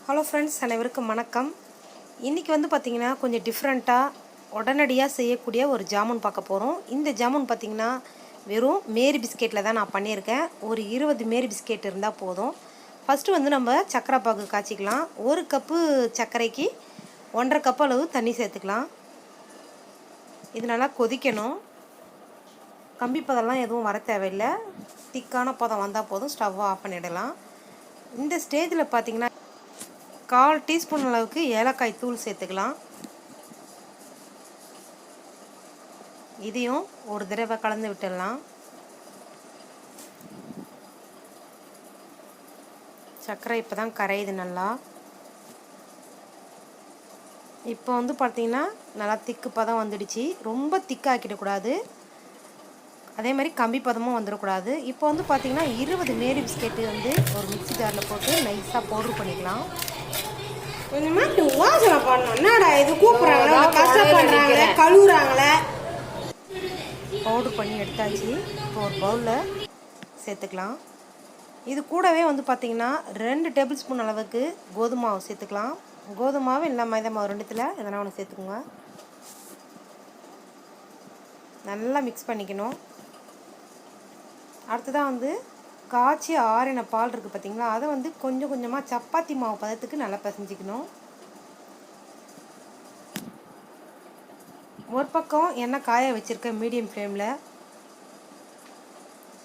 Hello friends, அனைவருக்கும் வணக்கம். இன்றைக்கி வந்து பார்த்திங்கன்னா கொஞ்சம் டிஃப்ரெண்ட்டாக உடனடியாக செய்யக்கூடிய ஒரு ஜாமுன் பார்க்க போகிறோம். இந்த ஜாமுன் பார்த்திங்கன்னா வெறும் மேரி பிஸ்கெட்டில் தான் நான் பண்ணியிருக்கேன். ஒரு 20 மேரி பிஸ்கெட் இருந்தால் போதும். ஃபஸ்ட்டு வந்து நம்ம சர்க்கரை பாகு காய்ச்சிக்கலாம். 1 கப்பு சர்க்கரைக்கு 1.5 கப் அளவு தண்ணி சேர்த்துக்கலாம். இது நல்லா கொதிக்கணும். கம்பி பதம்லாம் எதுவும் வர தேவையில்லை. திக்கான பதம் வந்தால் போதும். ஸ்டவ்வை ஆஃப் பண்ணிடலாம். இந்த ஸ்டேஜில் பார்த்திங்கன்னா 1/4 டீஸ்பூன் அளவுக்கு ஏலக்காய் தூள் சேர்த்துக்கலாம். இதையும் ஒரு தடவை கலந்து விட்டுடலாம். சர்க்கரை இப்போ தான் கரையுது நல்லா. இப்போ வந்து பார்த்திங்கன்னா நல்லா திக்கு பதம் வந்துடுச்சு. ரொம்ப திக்காக்கிடக்கூடாது, அதே மாதிரி கம்பி பதமும் வந்துடக்கூடாது. இப்போ வந்து பார்த்திங்கன்னா 20 மேரி பிஸ்கெட்டு வந்து ஒரு மிக்ஸி ஜாரில் போட்டு நைஸாக பவுட்ரு பண்ணிக்கலாம். கொஞ்சமாக வாசனை பண்ணணும். என்னடா இது கூப்பிட்றாங்களே, கஷ்டப்படுறாங்களே, கழுவுறாங்களே. பவுட்ரு பண்ணி எடுத்தாச்சு. இப்போ ஒரு பவுலில் சேர்த்துக்கலாம். இது கூடவே வந்து பார்த்திங்கன்னா 2 டேபிள் ஸ்பூன் அளவுக்கு கோதுமை மாவு சேர்த்துக்கலாம். கோதுமை மாவு இல்லை மைதா மாவு ரெண்டுத்தில் எதனா ஒன்று சேர்த்துக்குங்க. நல்லா மிக்ஸ் பண்ணிக்கணும். அடுத்ததாக வந்து காய்ச்சி ஆறின பால் இருக்குது பார்த்திங்களா, அதை வந்து கொஞ்சம் கொஞ்சமாக சப்பாத்தி மாவு பதத்துக்கு நல்லா பிசைஞ்சிக்கணும். ஒரு பக்கம் எண்ணெய் காய வச்சுருக்கேன் மீடியம் ஃப்ளேமில்.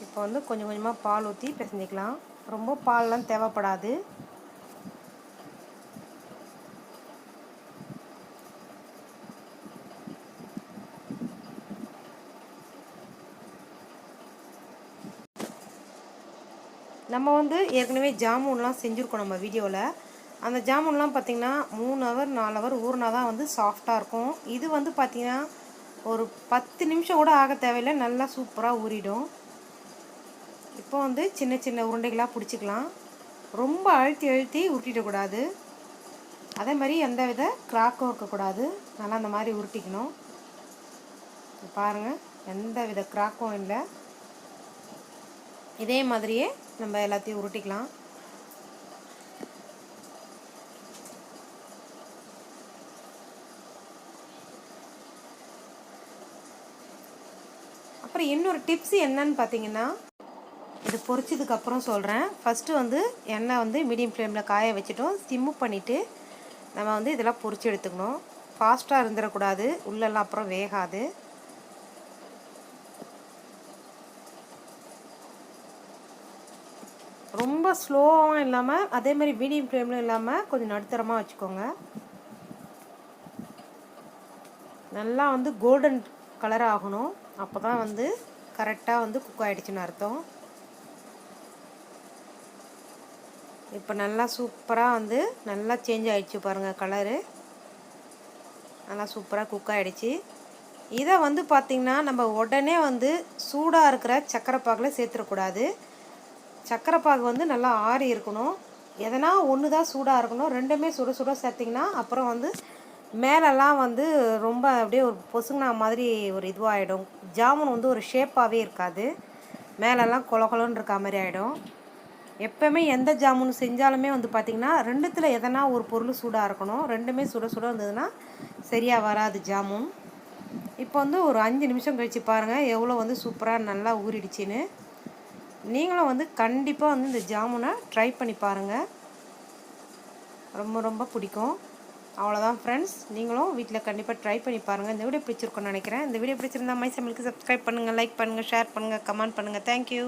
இப்போ வந்து கொஞ்சம் கொஞ்சமாக பால் ஊற்றி பிசைஞ்சிக்கலாம். ரொம்ப பால்லாம் தேவைப்படாது. நம்ம வந்து ஏற்கனவே ஜாமுன்லாம் செஞ்சுருக்கோம் நம்ம வீடியோவில். அந்த ஜாமுன்லாம் பார்த்திங்கன்னா 3 ஹவர் 4 ஹவர் ஊறினா தான் வந்து சாஃப்டாக இருக்கும். இது வந்து பார்த்திங்கன்னா ஒரு 10 நிமிஷம் கூட ஆக தேவையில்லை, நல்லா சூப்பராக ஊறிடும். இப்போ வந்து சின்ன சின்ன உருண்டைகளாக பிடிச்சிக்கலாம். ரொம்ப அழுத்தி அழுத்தி உருட்டிடக்கூடாது, அதே மாதிரி எந்த வித கிராக்கும் இருக்கக்கூடாது. நல்லா அந்த மாதிரி உருட்டிக்கணும். பாருங்கள், எந்த வித கிராக்கும் இல்லை. இதே மாதிரியே நம்ம எல்லாத்தையும் உருட்டிக்கலாம். அப்புறம் இன்னொரு டிப்ஸ் என்னன்னு பார்த்தீங்கன்னா, இது பொரிச்சதுக்கப்புறம் சொல்கிறேன். ஃபஸ்ட்டு வந்து எண்ணெய் வந்து மீடியம் ஃப்ளேமில் காய வச்சுட்டோம். சிம்மு பண்ணிவிட்டு நம்ம வந்து இதெல்லாம் பொரிச்சு எடுத்துக்கணும். ஃபாஸ்ட்டாக இருந்துடக்கூடாது, உள்ளெல்லாம் அப்புறம் வேகாது. ரொம்ப ஸ்லோவாகவும் இல்லாமல் அதே மாதிரி மீடியம் ஃப்ளேமில் இல்லாமல் கொஞ்சம் நடுத்தரமாக வச்சுக்கோங்க. நல்லா வந்து கோல்டன் கலர் ஆகணும். அப்போ தான் வந்து கரெக்டாக வந்து குக் ஆகிடுச்சின்னு அர்த்தம். இப்போ நல்லா சூப்பராக வந்து நல்லா சேஞ்ச் ஆகிடுச்சு பாருங்கள், கலரு நல்லா சூப்பராக குக் ஆகிடுச்சு. இதை வந்து பார்த்திங்கன்னா நம்ம உடனே வந்து சூடாக இருக்கிற சர்க்கரை பாகில் சேர்த்துடக்கூடாது. சர்க்கரை பாகு வந்து நல்லா ஆறி இருக்கணும். எதனா ஒன்று தான் சூடாக இருக்கணும். ரெண்டுமே சுட சுட சேர்த்திங்கன்னா அப்புறம் வந்து மேலெல்லாம் வந்து ரொம்ப அப்படியே ஒரு பொசுங்கினா மாதிரி ஒரு இதுவாகிடும். ஜாமுன் வந்து ஒரு ஷேப்பாகவே இருக்காது, மேலெல்லாம் கொலகொலன்னு இருக்க மாதிரி ஆகிடும். எப்போவுமே எந்த ஜாமுன் செஞ்சாலுமே வந்து பார்த்திங்கன்னா ரெண்டுத்தில் எதனா ஒரு பொருள் சூடாக இருக்கணும். ரெண்டுமே சுட சுட இருந்ததுன்னா சரியாக வராது ஜாமுன். இப்போ வந்து ஒரு 5 நிமிஷம் கழித்து பாருங்கள் எவ்வளோ வந்து சூப்பராக நல்லா ஊறிடுச்சின்னு. நீங்களும் வந்து கண்டிப்பாக வந்து இந்த ஜாமுனை ட்ரை பண்ணி பாருங்கள், ரொம்ப ரொம்ப பிடிக்கும். அவ்வளோதான் ஃப்ரெண்ட்ஸ், நீங்களும் வீட்டில் கண்டிப்பாக ட்ரை பண்ணி பாருங்கள். இந்த வீடியோ பிடிச்சிருக்கோன்னு நினைக்கிறேன். இந்த வீடியோ பிடிச்சிருந்தா மை சமையலுக்கு சப்ஸ்கிரைப் பண்ணுங்கள், லைக் பண்ணுங்கள், ஷேர் பண்ணுங்கள், கமெண்ட் பண்ணுங்கள். தேங்க்யூ.